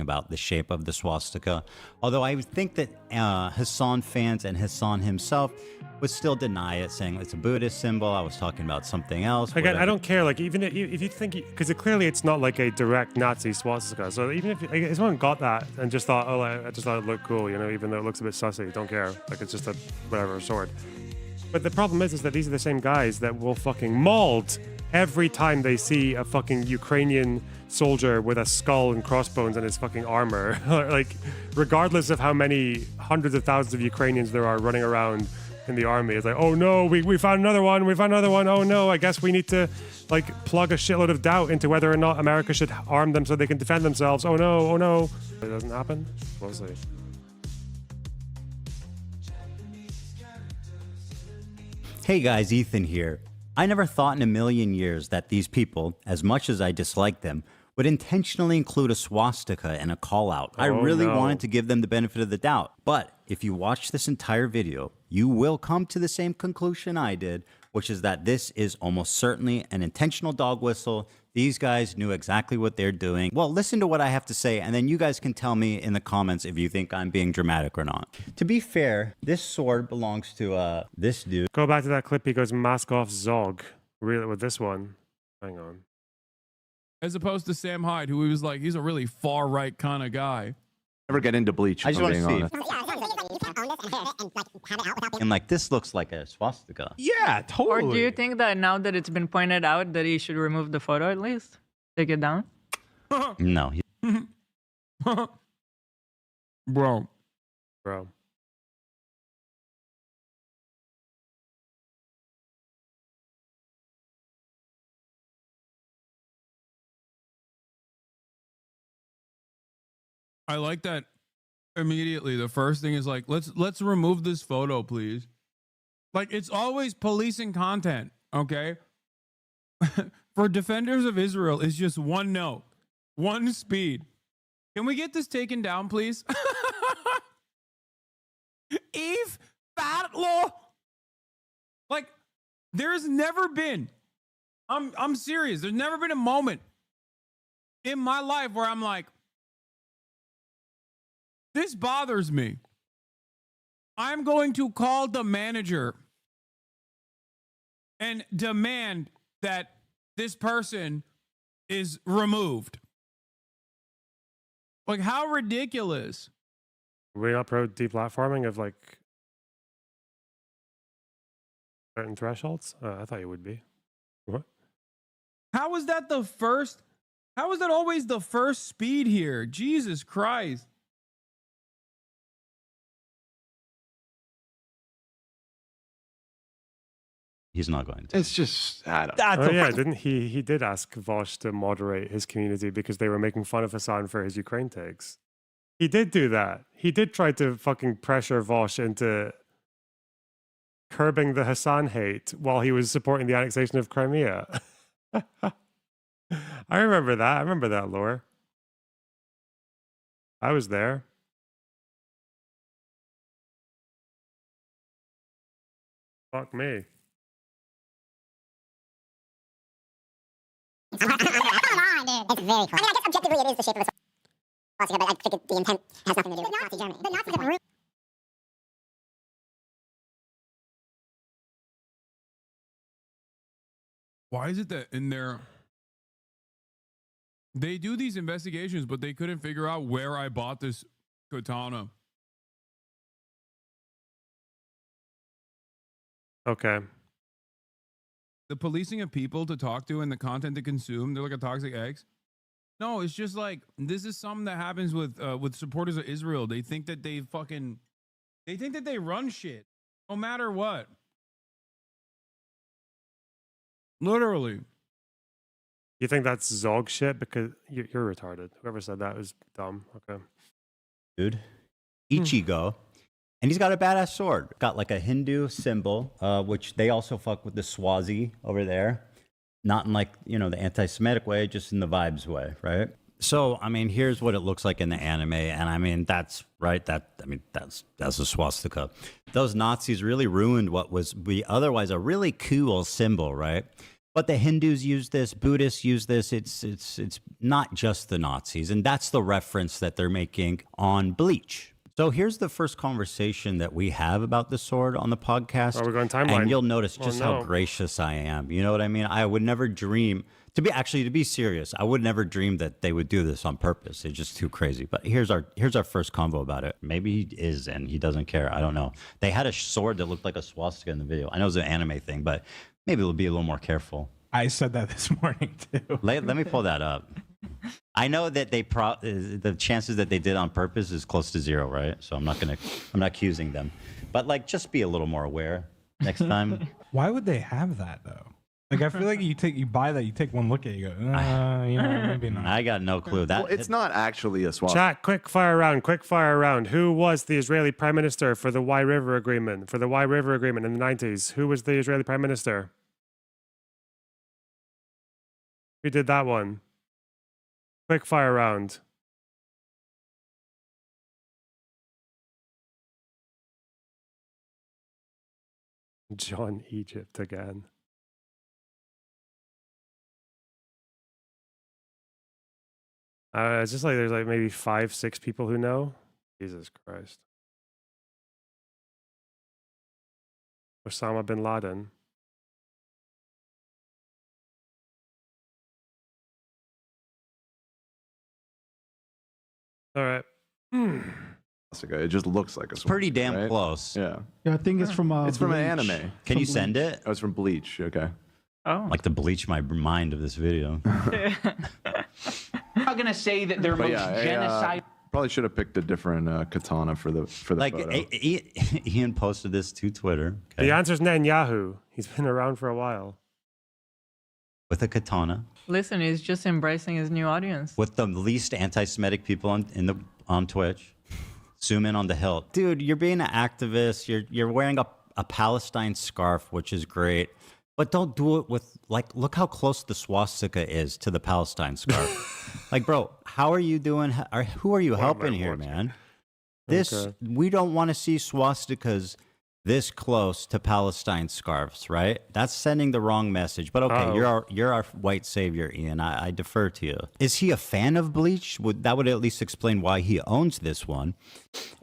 about the shape of the swastika. Although I think that Hasan fans and Hasan himself would still deny it, saying it's a Buddhist symbol. I was talking about something else. Again, I don't care. Like, even if you think, because clearly it's not like a direct Nazi swastika. So even if someone got that and just thought, oh, I just thought it looked cool, you know, even though it looks a bit sussy, don't care. Like, it's just a whatever sword. But the problem is that these are the same guys that will fucking mauled every time they see a fucking Ukrainian soldier with a skull and crossbones and his fucking armor. Like, regardless of how many hundreds of thousands of Ukrainians there are running around in the army, it's like, oh no, we found another one, oh no, I guess we need to like plug a shitload of doubt into whether or not America should arm them so they can defend themselves. Oh no. It doesn't happen. We'll see. Hey guys, Ethan here. I never thought in a million years that these people, as much as I dislike them, would intentionally include a swastika in a call-out. I really wanted to give them the benefit of the doubt. But if you watch this entire video, you will come to the same conclusion I did, which is that this is almost certainly an intentional dog whistle. These guys knew exactly what they're doing. Well, listen to what I have to say, and then you guys can tell me in the comments if you think I'm being dramatic or not. To be fair, this sword belongs to this dude. Go back to that clip. He goes, mask off Zog. Really, with this one. Hang on. As opposed to Sam Hyde, who he was like, he's a really far right kind of guy. Never get into Bleach. I just want to see. Honest. And like, this looks like a swastika. Yeah, totally. Or do you think that now that it's been pointed out that he should remove the photo at least? Take it down? No. Bro. I like that immediately. The first thing is like, let's remove this photo, please. Like, it's always policing content, okay? For defenders of Israel, it's just one note, one speed. Can we get this taken down, please? Eve Fatlaw. Like, there's never been, I'm serious, there's never been a moment in my life where I'm like, this bothers me. I'm going to call the manager and demand that this person is removed. Like, how ridiculous. We're not pro deplatforming of like certain thresholds? I thought you would be. What? How is that the first? How is that always the first speed here? Jesus Christ. He's not going to. It's just, I don't know. Oh yeah, didn't he did ask Vosh to moderate his community because they were making fun of Hasan for his Ukraine takes. He did do that. He did try to fucking pressure Vosh into curbing the Hasan hate while he was supporting the annexation of Crimea. I remember that. I remember that lore. I was there. Fuck me. Come on, dude. It's very cool. I mean, I guess objectively it is the shape of a swastika, but I think the intent has nothing to do with Nazi Germany. But Nazis have Why is it that in their... They do these investigations, but they couldn't figure out where I bought this katana. Okay. The policing of people to talk to and the content to consume, they're like a toxic eggs. No, it's just like, this is something that happens with supporters of Israel. They think that they think that they run shit no matter what. Literally. You think that's Zog shit? Because you're retarded. Whoever said that was dumb. Okay. Dude. Ichigo. And he's got a badass sword. Got like a Hindu symbol, which they also fuck with the Swazi over there. Not in like, you know, the anti-Semitic way, just in the vibes way, right? So, I mean, here's what it looks like in the anime. And I mean, that's right. That's a swastika. Those Nazis really ruined what was otherwise a really cool symbol, right? But the Hindus use this, Buddhists use this. It's not just the Nazis, and that's the reference that they're making on Bleach. So here's the first conversation that we have about the sword on the podcast. Oh, we're going timeline. And you'll notice just how gracious I am. You know what I mean? I would never dream to be serious. I would never dream that they would do this on purpose. It's just too crazy. But here's our first convo about it. Maybe he is and he doesn't care. I don't know. They had a sword that looked like a swastika in the video. I know it's an anime thing, but maybe we'll be a little more careful. I said that this morning too. Let me pull that up. I know that the chances that they did on purpose is close to 0, right? So I'm not accusing them, but like just be a little more aware next time. Why would they have that though? Like I feel like you buy that, you take one look at it, you go, maybe not. I got no clue. Well, it's not actually a swastika. Chat, quick fire round. Who was the Israeli prime minister for the Y River Agreement? For the Y River Agreement in the 90s, who was the Israeli prime minister? Who did that one? Quick fire round. John Egypt again. It's just like there's like maybe 5, 6 people who know. Jesus Christ. Osama bin Laden. All right. It just looks like a swastika. Pretty damn right? close. Yeah. Yeah, I think it's from It's from an Bleach. anime. Can you send it? Oh, it's from Bleach. Okay. Oh. Like to bleach my mind of this video. I'm not gonna say that they're But most yeah, genocide. probably should have picked a different katana for the Like photo. Ian posted this to Twitter. Okay? The answer's Netanyahu. He's been around for a while. With a katana. Listen, he's just embracing his new audience. With the least anti-Semitic people on Twitch. Zoom in on the hilt. Dude, you're being an activist. You're wearing a Palestine scarf, which is great. But don't do it with, like, look how close the swastika is to the Palestine scarf. Like, bro, how are you doing? Who are you helping here, man? We don't want to see swastikas this close to Palestine scarves, right? That's sending the wrong message. But okay, you're our white savior, Ian. I defer to you. Is he a fan of Bleach? That would at least explain why he owns this one.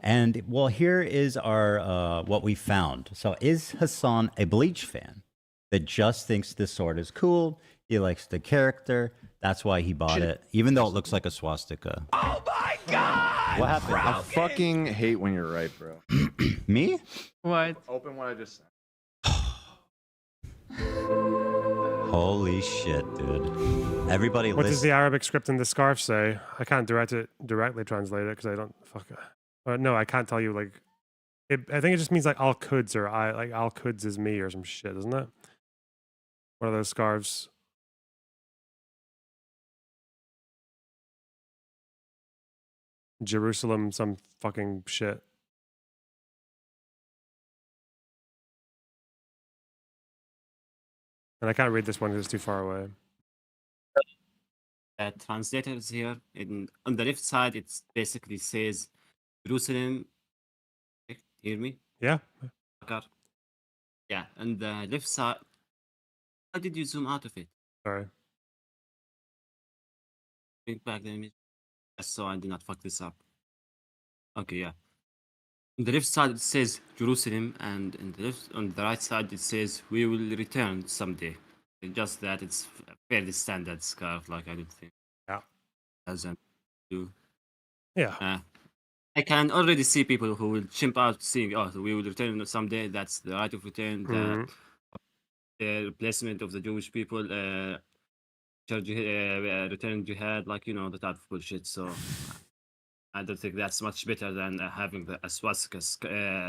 And well, here is our what we found. So is Hasan a Bleach fan that just thinks this sword is cool? He likes the character. That's why he bought it, even though it looks like a swastika. Oh my God! What happened? I fucking hate when you're right, bro. Me? What? Open what I just said. Holy shit, dude. Everybody What does listen. the Arabic script in the scarf say? I can't directly translate it because I don't no, I can't tell you like I think it just means like Al Quds or like Al Quds is me or some shit, isn't it? One of those scarves. Jerusalem, some fucking shit. And I can't read this one because it's too far away. Translators here on the left side it basically says Jerusalem. Hear me? Yeah. Yeah, and the left side. How did you zoom out of it? Sorry. Bring back the image so I did not fuck this up. Okay, yeah. On the left side it says Jerusalem, and on the right side it says we will return someday. Just that it's a fairly standard scarf, like I don't think. Yeah. Doesn't do. Yeah. I can already see people who will chimp out saying, "Oh, we will return someday." That's the right of return. The replacement of the Jewish people, return jihad, like the type of bullshit. So I don't think that's much better than having a swastika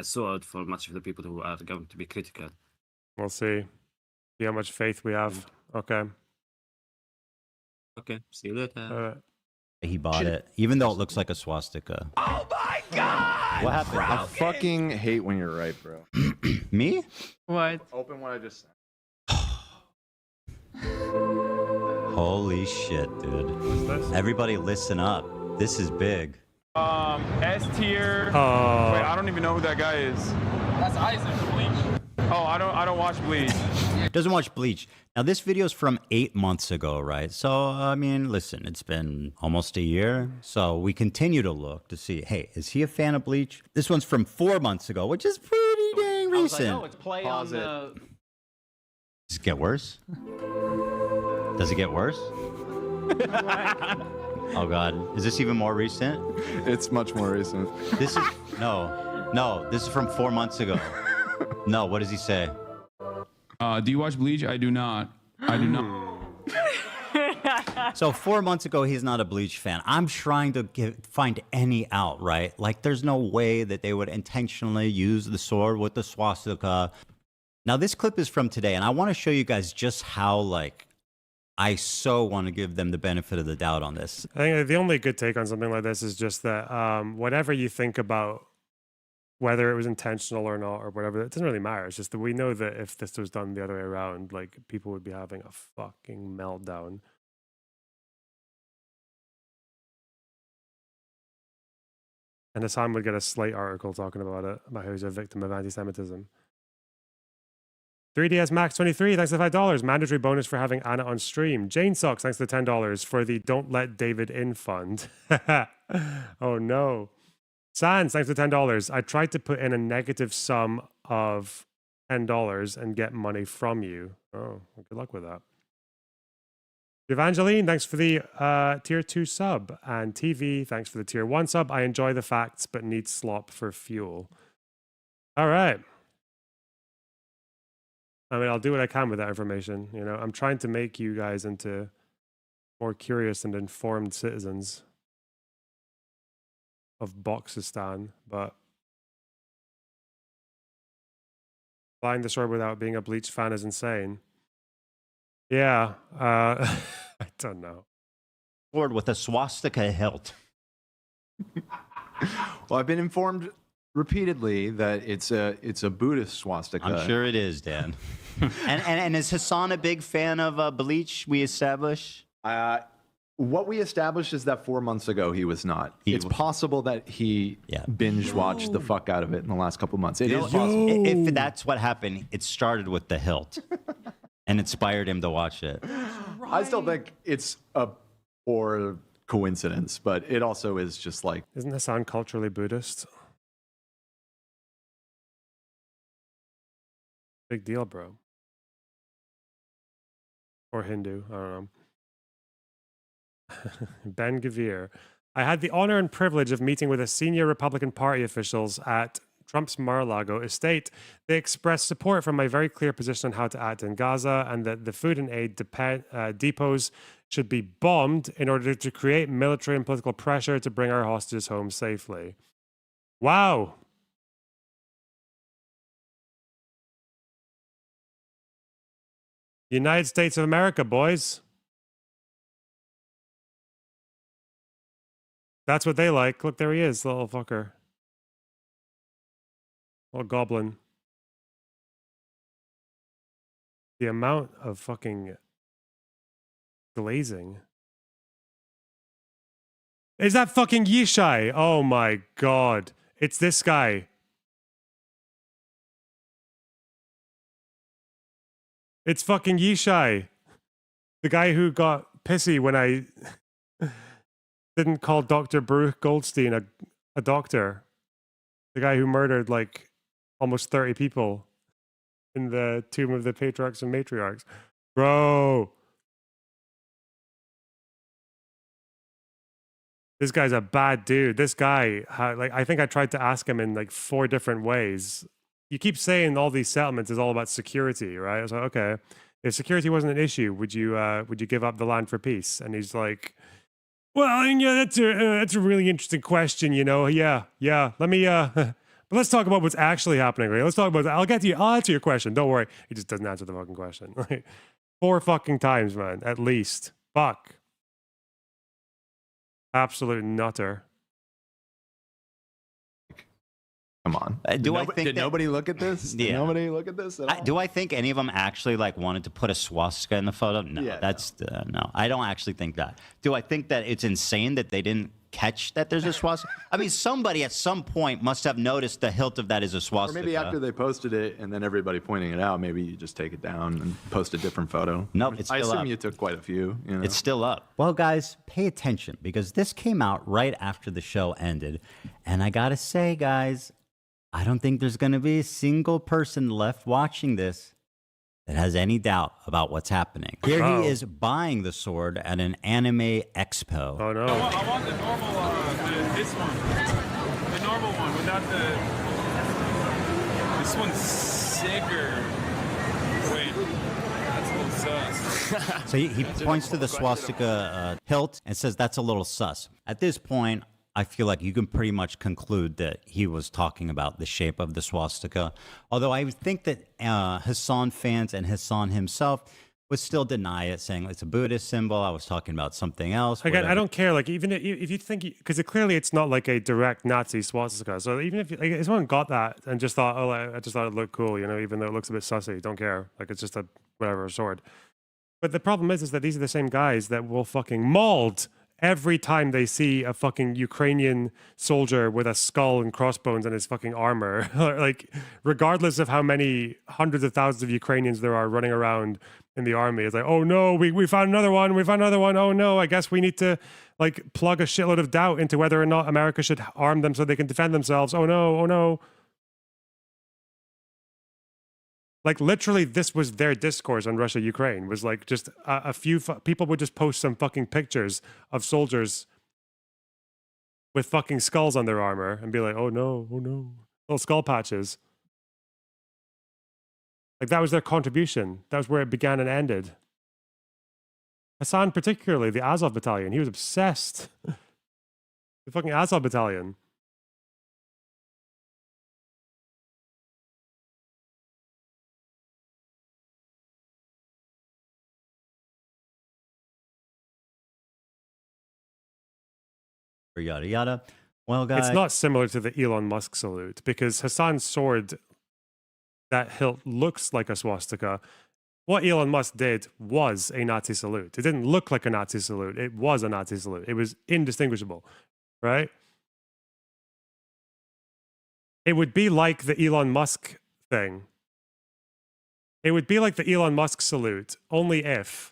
sword for much of the people who are going to be critical. We'll see. See how much faith we have. Okay. Okay, see you later. He bought it, even though it looks like a swastika. Oh my God! What happened? I fucking hate when you're right, bro. Me? What? Open what I just said. Holy shit, dude. What's this? Everybody listen up. This is big. S tier. Oh. Wait, I don't even know who that guy is. That's Isaac, Bleach. Oh, I don't watch Bleach. Doesn't watch Bleach. Now, this video is from 8 months ago, right? So, I mean, listen, it's been almost a year. So we continue to look to see, hey, is he a fan of Bleach? This one's from 4 months ago, which is pretty dang recent. Oh, it's play Pause on it. the. Does it get worse? Does it get worse? Oh, God. Is this even more recent? It's much more recent. This is, no, this is from 4 months ago. No, what does he say? Do you watch Bleach? I do not. I do not. So 4 months ago, he's not a Bleach fan. I'm trying to find any out, right? Like, there's no way that they would intentionally use the sword with the swastika. Now, this clip is from today, and I want to show you guys just how, like, I so want to give them the benefit of the doubt on this. I think the only good take on something like this is just that whatever you think about whether it was intentional or not or whatever, it doesn't really matter. It's just that we know that if this was done the other way around, like, people would be having a fucking meltdown. And Hasan would get a Slate article talking about it, about how he's a victim of anti-Semitism. 3DS Max 23, thanks for the $5. Mandatory bonus for having Anna on stream. Jane Socks, thanks for the $10 for the Don't Let David In fund. Oh no. Sans, thanks for the $10. I tried to put in a negative sum of $10 and get money from you. Oh, well, good luck with that. Evangeline, thanks for the tier 2 sub. And TV, thanks for the tier 1 sub. I enjoy the facts, but need slop for fuel. All right. I mean, I'll do what I can with that information. You know, I'm trying to make you guys into more curious and informed citizens of Boxistan, but flying the sword without being a Bleach fan is insane. Yeah, I don't know. Sword with a swastika hilt. Well, I've been informed repeatedly that it's a Buddhist swastika. I'm sure it is, Dan. and is Hasan a big fan of Bleach, we establish? What we established is that 4 months ago he was not. It's possible that he binge watched the fuck out of it in the last couple months. It is possible. If that's what happened, it started with the hilt and inspired him to watch it. I still think it's a poor coincidence, but it also is just like... Isn't Hasan culturally Buddhist? Big deal, bro. Or Hindu, I don't know. Ben Gvir. I had the honor and privilege of meeting with a senior Republican Party officials at Trump's Mar-a-Lago estate. They expressed support for my very clear position on how to act in Gaza and that the food and aid depots should be bombed in order to create military and political pressure to bring our hostages home safely. Wow. United States of America, boys. That's what they like. Look, there he is, the little fucker. Little goblin. The amount of fucking glazing. Is that fucking Yishai? Oh my god. It's this guy. It's fucking Yishai. The guy who got pissy when I didn't call Dr. Baruch Goldstein a doctor. The guy who murdered like almost 30 people in the Tomb of the Patriarchs and Matriarchs. Bro. This guy's a bad dude. This guy, like, I think I tried to ask him in like 4 different ways. You keep saying all these settlements is all about security, right? I was like, okay, if security wasn't an issue, would you give up the land for peace? And he's like, well, yeah, that's a really interesting question, you know. Yeah. Let me but let's talk about what's actually happening, right? Let's talk about I'll answer your question. Don't worry. He just doesn't answer the fucking question. Like 4 fucking times, man, at least. Fuck. Absolute nutter. Come on. Did nobody look at this? Did nobody look at this at all? Do I think any of them actually like wanted to put a swastika in the photo? No, no. I don't actually think that. Do I think that it's insane that they didn't catch that there's a swastika? I mean, somebody at some point must have noticed the hilt of that is a Or swastika. maybe after they posted it and then everybody pointing it out, maybe you just take it down and post a different photo. Nope, it's I still assume up. you took quite a few. You know? It's still up. Well, guys, pay attention because this came out right after the show ended. And I gotta say, guys, I don't think there's gonna be a single person left watching this that has any doubt about what's happening. Here he is buying the sword at an anime expo. Oh no. I want the normal, this one. The normal one without the... This one's sicker. Wait, that's a little sus. So he points to the swastika hilt and says that's a little sus. At this point, I feel like you can pretty much conclude that he was talking about the shape of the swastika. Although I think that Hasan fans and Hasan himself would still deny it, saying it's a Buddhist symbol. I was talking about something else. Again, whatever. I don't care. Like, even if you think, because clearly it's not like a direct Nazi swastika. So even if like, someone got that and just thought, oh, I just thought it looked cool, you know, even though it looks a bit sussy, don't care. Like, it's just a whatever sword. But the problem is that these are the same guys that will fucking mauled every time they see a fucking Ukrainian soldier with a skull and crossbones and his fucking armor. Like, regardless of how many hundreds of thousands of Ukrainians there are running around in the army, it's like, oh no, we found another one, we found another one. Oh no, I guess we need to like plug a shitload of doubt into whether or not America should arm them so they can defend themselves. Oh no, oh no. Like, literally, this was their discourse on Russia-Ukraine, was like just a few people would just post some fucking pictures of soldiers with fucking skulls on their armor and be like, oh no, little skull patches. Like, that was their contribution. That was where it began and ended. Hasan, particularly, the Azov battalion, he was obsessed. The fucking Azov battalion. Yada yada. Well, guys, It's not similar to the Elon Musk salute because Hasan's sword, that hilt looks like a swastika. What Elon Musk did was a Nazi salute. It didn't look like a Nazi salute. It was a Nazi salute. It was indistinguishable, right? It would be like the Elon Musk thing. It would be like the Elon Musk salute, only if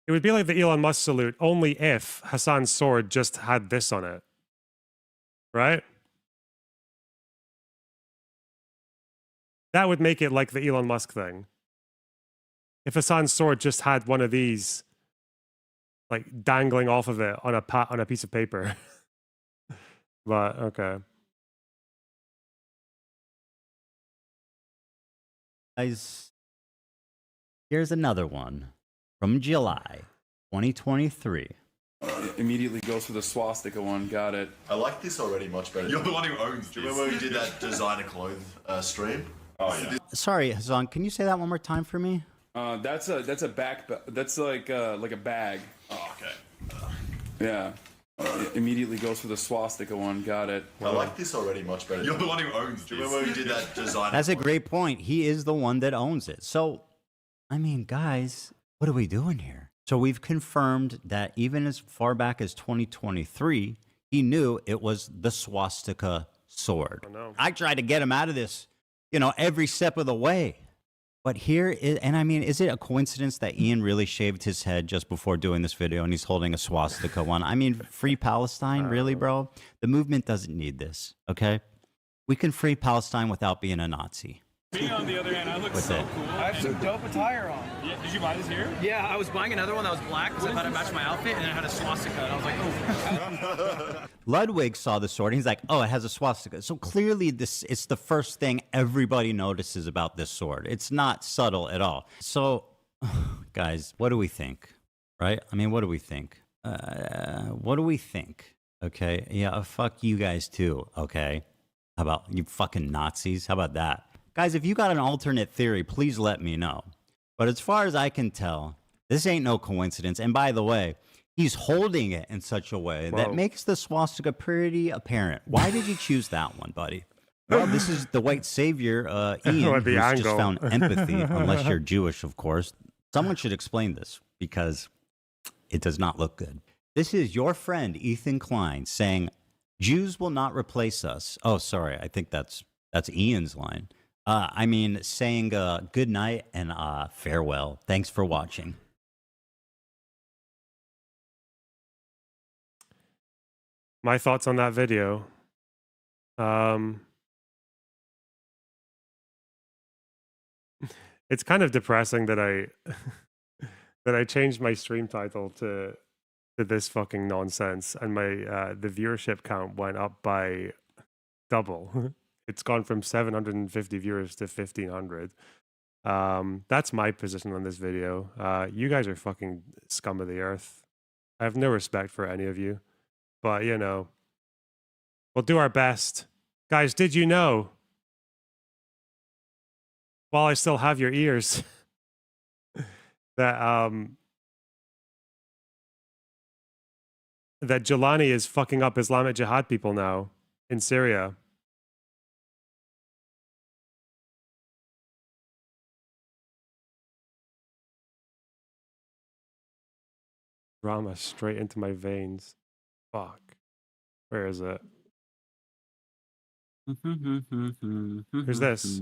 it would be like the Elon Musk salute, only if Hasan's sword just had this on it. Right? That would make it like the Elon Musk thing. If Hasan's sword just had one of these, like, dangling off of it on a piece of paper. But, okay. guys, here's another one from July 2023. Immediately goes for the swastika one. Got it. I like this already much better. You're the one who owns this. Do you remember when we did that designer clothes stream? Oh yeah. Sorry, Hasan, can you say that one more time for me? That's a back. That's like a bag. Oh, okay. Yeah. Immediately goes for the swastika one. Got it. I like this already much better. You're the one who owns this. Do you remember when we did that designer That's a great point. He is the one that owns it. So, I mean, guys, what are we doing here? So we've confirmed that even as far back as 2023, he knew it was the swastika sword. Oh, no. I tried to get him out of this, every step of the way. But here is, and I mean, is it a coincidence that Ian really shaved his head just before doing this video and he's holding a swastika one? I mean, free Palestine, really, bro? The movement doesn't need this, okay? We can free Palestine without being a Nazi. Me, on the other hand, I look so cool. I have some dope attire on. Yeah, did you buy this here? Yeah, I was buying another one that was black because I thought it matched my outfit, and it had a swastika, and I was like, oh. Ludwig saw the sword and he's like, oh, it has a swastika. So clearly it's the first thing everybody notices about this sword. It's not subtle at all. So, guys, what do we think? Right? I mean, what do we think? What do we think? Okay? Yeah, fuck you guys too, okay? How about you fucking Nazis? How about that? Guys, if you got an alternate theory, please let me know. But as far as I can tell, this ain't no coincidence. And by the way, he's holding it in such a way that makes the swastika pretty apparent. Why did you choose that one, buddy? Well, this is the white savior, Ian, What the who's just angle. found empathy, unless you're Jewish, of course. Someone should explain this because it does not look good. This is your friend, Ethan Klein, saying, Jews will not replace us. Oh, sorry. I think that's Ian's line. I mean, saying good night and farewell. Thanks for watching. My thoughts on that video. It's kind of depressing that I changed my stream title to this fucking nonsense, and my the viewership count went up by double. It's gone from 750 viewers to 1,500. That's my position on this video. You guys are fucking scum of the earth. I have no respect for any of you, but you know, we'll do our best. Guys, did you know? While I still have your ears, that that Jelani is fucking up Islamic Jihad people now in Syria. Drama straight into my veins. Fuck. Where is it? Who's this?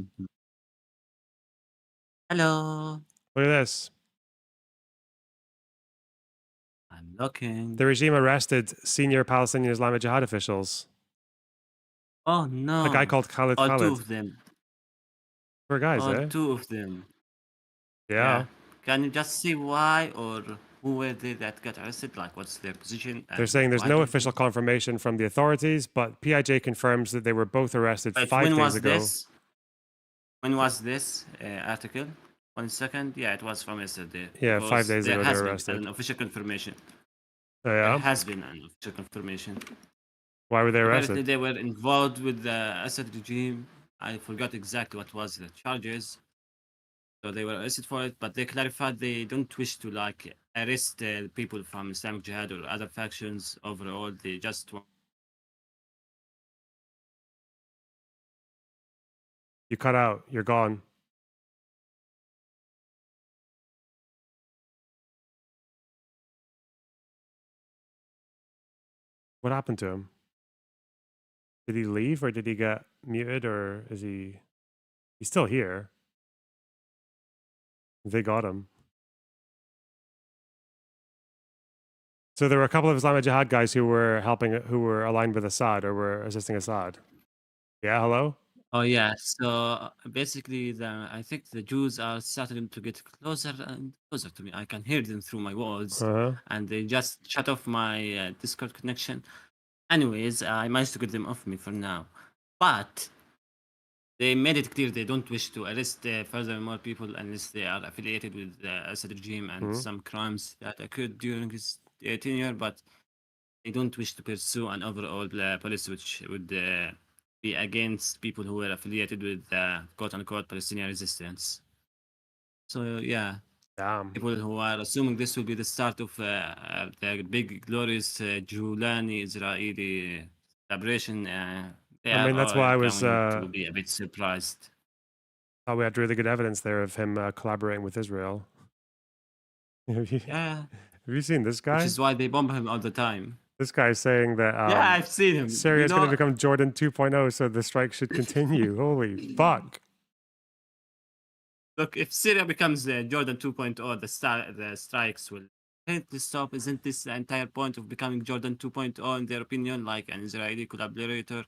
Hello. Look at this. I'm looking. The regime arrested senior Palestinian Islamic Jihad officials. Oh no. A guy called Khalid All two Khalid. of them. Poor guys, All eh? two of them. Yeah. Can you just see why or who were they that got arrested? Like, what's their position? They're saying there's why no did official confirmation from the authorities, but PIJ confirms that they were both arrested Wait, 5 when days was ago. this? When was this article? 1 second. Yeah, it was from yesterday. Yeah, because 5 days ago there they has were been arrested. an official confirmation. Oh, There yeah? has been an official confirmation. Why were they Apparently, arrested? they were involved with the Assad regime. I forgot exactly what was the charges. So they were arrested for it, but they clarified they don't wish to like arrest people from Islamic Jihad or other factions overall. They just want. You cut out. You're gone. What happened to him? Did he leave or did he get muted or is he... He's still here. They got him. So there were a couple of Islamic Jihad guys who were who were aligned with Assad or were assisting Assad. Yeah, hello? Oh yeah, so basically, I think the Jews are starting to get closer and closer to me. I can hear them through my walls, and they just shut off my Discord connection. Anyways, I managed to get them off me for now, but they made it clear they don't wish to arrest furthermore people unless they are affiliated with the Assad regime and some crimes that occurred during his tenure, but they don't wish to pursue an overall policy which would be against people who were affiliated with quote-unquote Palestinian resistance. So yeah, people who are assuming this will be the start of the big glorious Julani Israeli celebration. I mean, that's why I was to be a bit surprised. Oh, we had really good evidence there of him collaborating with Israel. Yeah. Have you seen this guy? Which is why they bomb him all the time. This guy's saying that yeah, I've seen him. Syria is going to become Jordan 2.0, so the strike should continue. Holy fuck. Look, if Syria becomes Jordan 2.0, the strikes will hate stop. Isn't this the entire point of becoming Jordan 2.0 in their opinion, like an Israeli collaborator?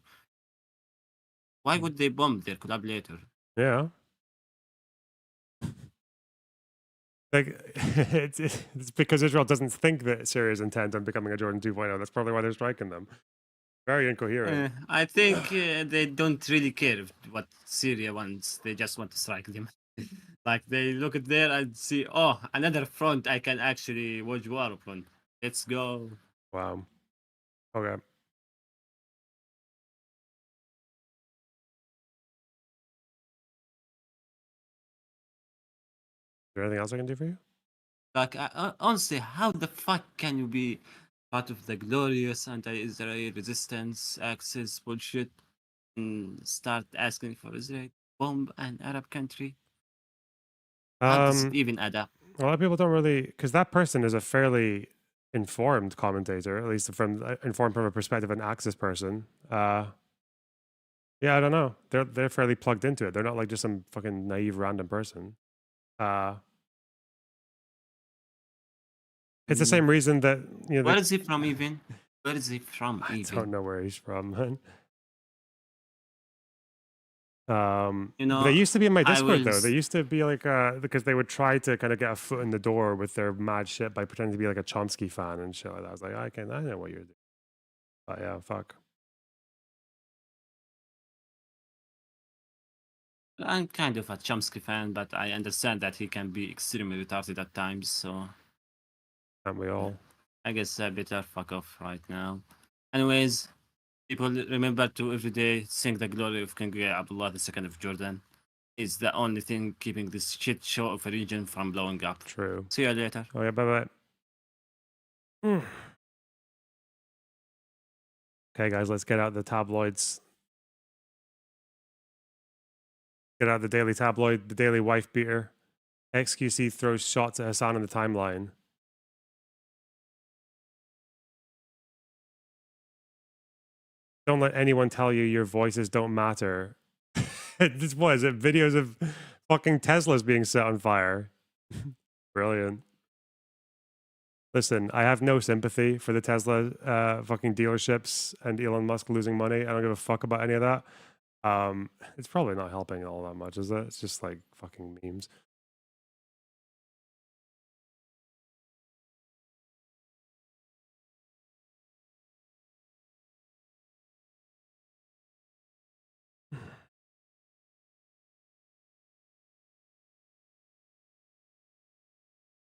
Why would they bomb their collaborator? Yeah. Like, it's because Israel doesn't think that Syria is intent on becoming a Jordan 2.0. That's probably why they're striking them. Very incoherent. I think they don't really care what Syria wants. They just want to strike them. Like, they look at there and see, oh, another front I can actually wage war upon. Let's go. Wow. Okay. Is there anything else I can do for you? Like, honestly, how the fuck can you be part of the glorious anti-Israel resistance axis bullshit and start asking for Israel bomb an Arab country? How does it even add up? A lot of people don't really, because that person is a fairly informed commentator, at least informed from a perspective of an Axis person. Yeah, I don't know. They're fairly plugged into it. They're not like just some fucking naive random person. It's the same reason that Where is he from even? Where is he from I even? don't know where he's from, man. You know, they used to be in my I Discord though. was- They used to be like because they would try to kind of get a foot in the door with their mad shit by pretending to be like a Chomsky fan and shit like that. I was like, I know what you're doing. But yeah, fuck. I'm kind of a Chomsky fan, but I understand that he can be extremely retarded at times, so Aren't we all? I guess I better fuck off right now. Anyways, people remember to every day sing the glory of King Abdullah II of Jordan. Is the only thing keeping this shit show of a region from blowing up. True. See you later. Oh yeah, bye bye. Okay, guys, let's get out the tabloids. Get out the daily tabloid, the daily wife beater. XQC throws shots at Hasan on the timeline. Don't let anyone tell you your voices don't matter. This was it. Videos of fucking Teslas being set on fire. Brilliant. Listen, I have no sympathy for the Tesla fucking dealerships and Elon Musk losing money. I don't give a fuck about any of that. It's probably not helping all that much, is it? It's just like fucking memes.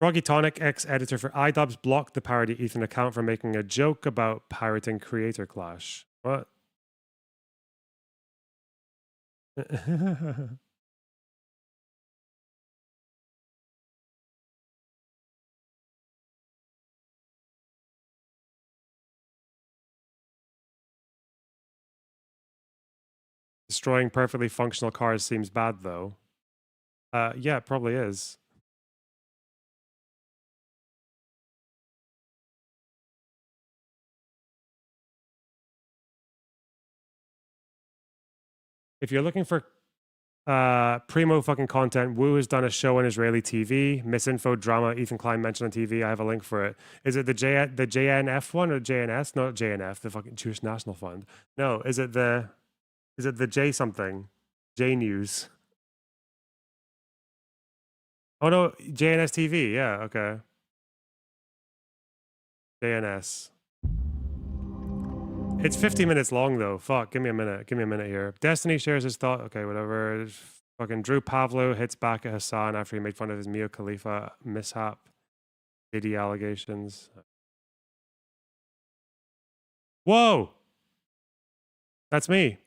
Froggy Tonic, ex-editor for iDubbbz, blocked the parody Ethan account for making a joke about pirating Creator Clash. What? Destroying perfectly functional cars seems bad, though. Yeah, it probably is. If you're looking for primo fucking content, Wu has done a show on Israeli TV, misinfo drama Ethan Klein mentioned on TV. I have a link for it. Is it the JNF one or JNS? Not JNF, the fucking Jewish National Fund. No, is it the J something? J News. Oh no, JNS TV. Yeah, okay. JNS. It's 50 minutes long though. Fuck, give me a minute. Give me a minute here. Destiny shares his thought. Okay, whatever. Fucking Drew Pavlo hits back at Hasan after he made fun of his Mia Khalifa mishap. Diddy allegations. Whoa! That's me.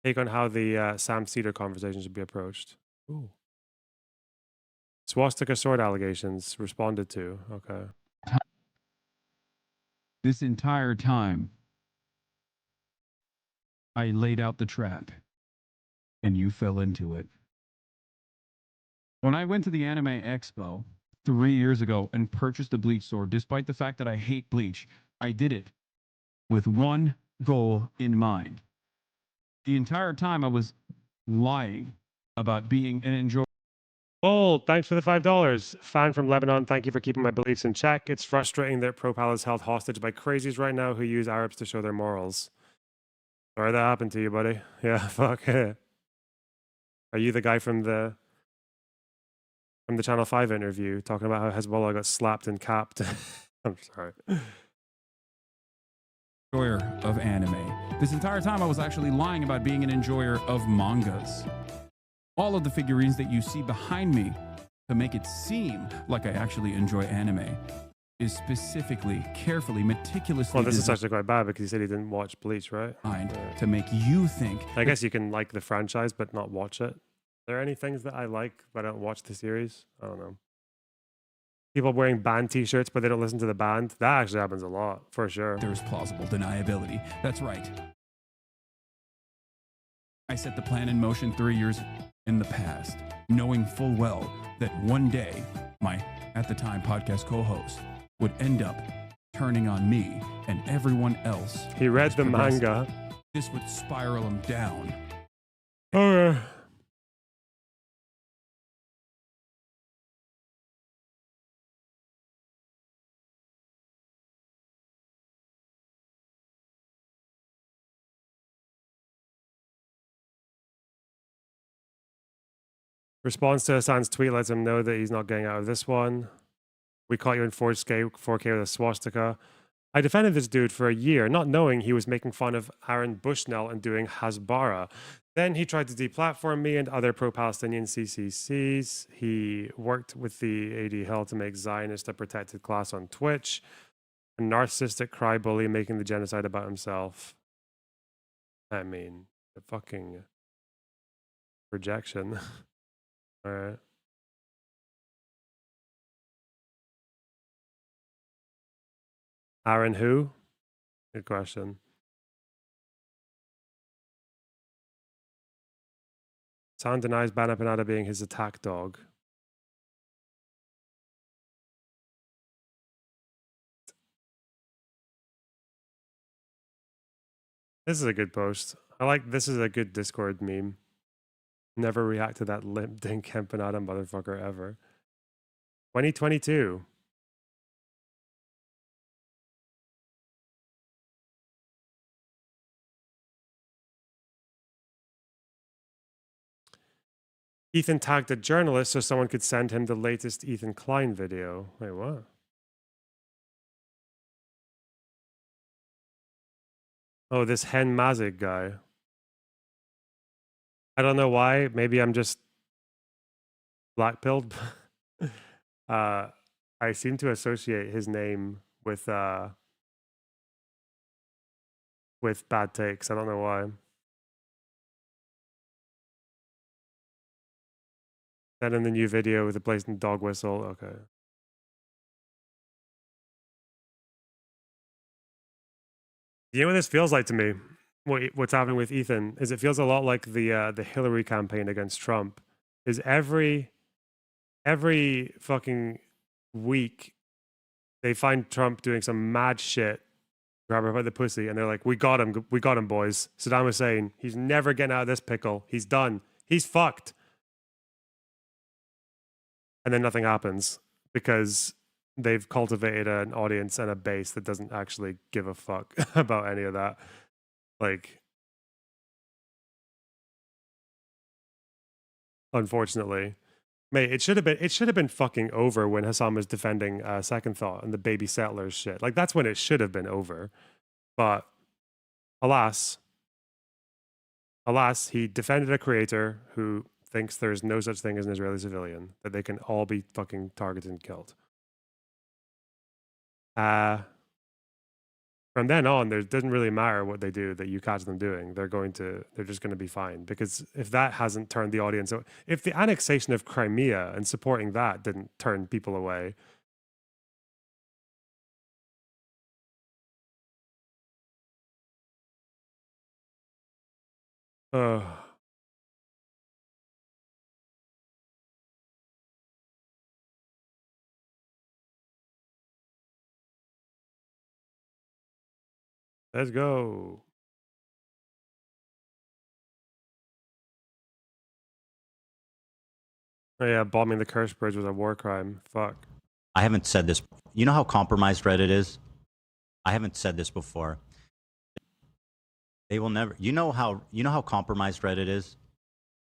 Take on how the Sam Seder conversation should be approached. Ooh. Swastika sword allegations responded to. Okay. This entire time, I laid out the trap, and you fell into it. When I went to the Anime Expo 3 years ago and purchased a Bleach sword, despite the fact that I hate Bleach, I did it with one goal in mind. The entire time I was lying about being an enjoyer. Oh, thanks for the $5. Fan from Lebanon, thank you for keeping my beliefs in check. It's frustrating that ProPal is held hostage by crazies right now who use Arabs to show their morals. Sorry that happened to you, buddy. Yeah, fuck. Are you the guy from the Channel 5 interview talking about how Hezbollah got slapped and capped? I'm sorry. Enjoyer of anime. This entire time I was actually lying about being an enjoyer of mangas. All of the figurines that you see behind me to make it seem like I actually enjoy anime is specifically, carefully, meticulously Well, this is actually quite bad because he said he didn't watch Bleach, right? To make you think. I guess you can like the franchise but not watch it. Are there any things that I like but I don't watch the series? I don't know. People wearing band t-shirts, but they don't listen to the band. That actually happens a lot, for sure. There's plausible deniability. That's right. I set the plan in motion 3 years in the past, knowing full well that one day my, at the time, podcast co-host would end up turning on me and everyone else. He read the manga. This would spiral him down. Okay. Response to Hasan's tweet lets him know that he's not getting out of this one. We caught you in 4K with a swastika. I defended this dude for a year, not knowing he was making fun of Aaron Bushnell and doing Hasbara. Then he tried to deplatform me and other pro-Palestinian CCCs. He worked with the AD Hill to make Zionist a protected class on Twitch. A narcissistic cry-bully making the genocide about himself. I mean, the fucking rejection. All right. Aaron who? Good question. Hasan denies Bana Panada being his attack dog. This is a good post. I like this is a good Discord meme. Never react to that limp dink empanada motherfucker ever. 2022. Ethan tagged a journalist so someone could send him the latest Ethan Klein video. Wait, what? Oh, this Hen Mazik guy. I don't know why. Maybe I'm just black-pilled. I seem to associate his name with bad takes. I don't know why. Then in the new video with the blatant dog whistle. Okay. You know what this feels like to me? What's happening with Ethan is it feels a lot like the Hillary campaign against Trump. Is every fucking week they find Trump doing some mad shit, grab her by the pussy, and they're like, we got him, boys. Saddam Hussein, he's never getting out of this pickle. He's done. He's fucked. And then nothing happens because they've cultivated an audience and a base that doesn't actually give a fuck about any of that. Like, unfortunately, mate, it should have been fucking over when Hasan was defending Second Thought and the baby settlers shit. Like, that's when it should have been over. But alas, he defended a creator who thinks there's no such thing as an Israeli civilian, that they can all be fucking targeted and killed. From then on, it doesn't really matter what they do that you catch them doing. They're just going to be fine. Because if that hasn't turned the audience, if the annexation of Crimea and supporting that didn't turn people away, let's go. Oh yeah, bombing the Curse Bridge was a war crime. Fuck. I haven't said this. You know how compromised Reddit is? I haven't said this before. They will never. You know how compromised Reddit is?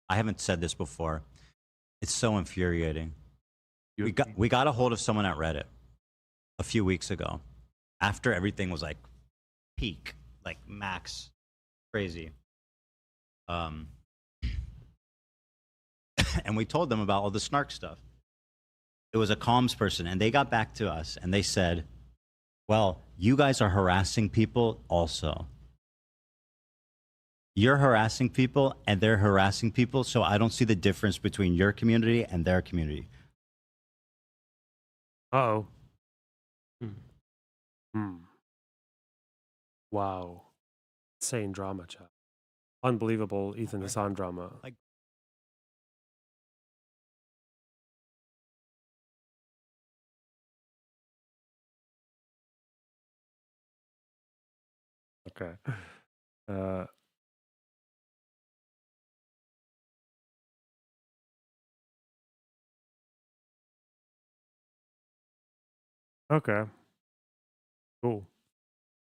I haven't said this before. It's so infuriating. We got a hold of someone at Reddit a few weeks ago after everything was like peak, like max crazy. And we told them about all the snark stuff. It was a comms person, and they got back to us and they said, well, you guys are harassing people also. You're harassing people and they're harassing people, so I don't see the difference between your community and their community. Uh-oh. Wow. Insane drama, chat. Unbelievable Ethan Hasan drama. Okay. Okay. Cool.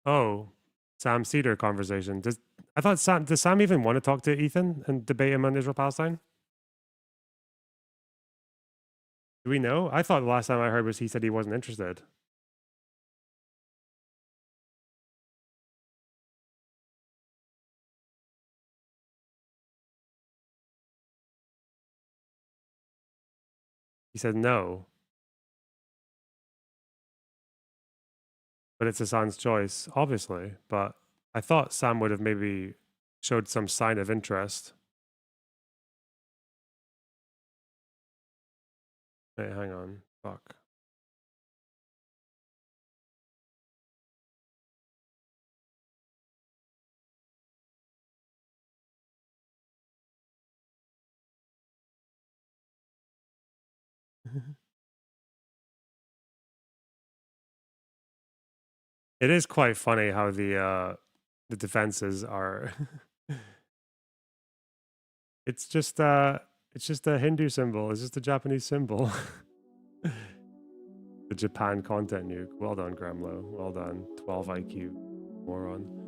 Oh, Sam Seder conversation. Does Sam even want to talk to Ethan and debate him on Israel Palestine? Do we know? I thought the last time I heard was he said he wasn't interested. He said no. But it's Hassan's choice, obviously. But I thought Sam would have maybe showed some sign of interest. Wait, hang on. Fuck. It is quite funny how the defenses are. It's just a Hindu symbol. It's just a Japanese symbol. The Japan content nuke. Well done, Gremlo. Well done. 12 IQ, moron.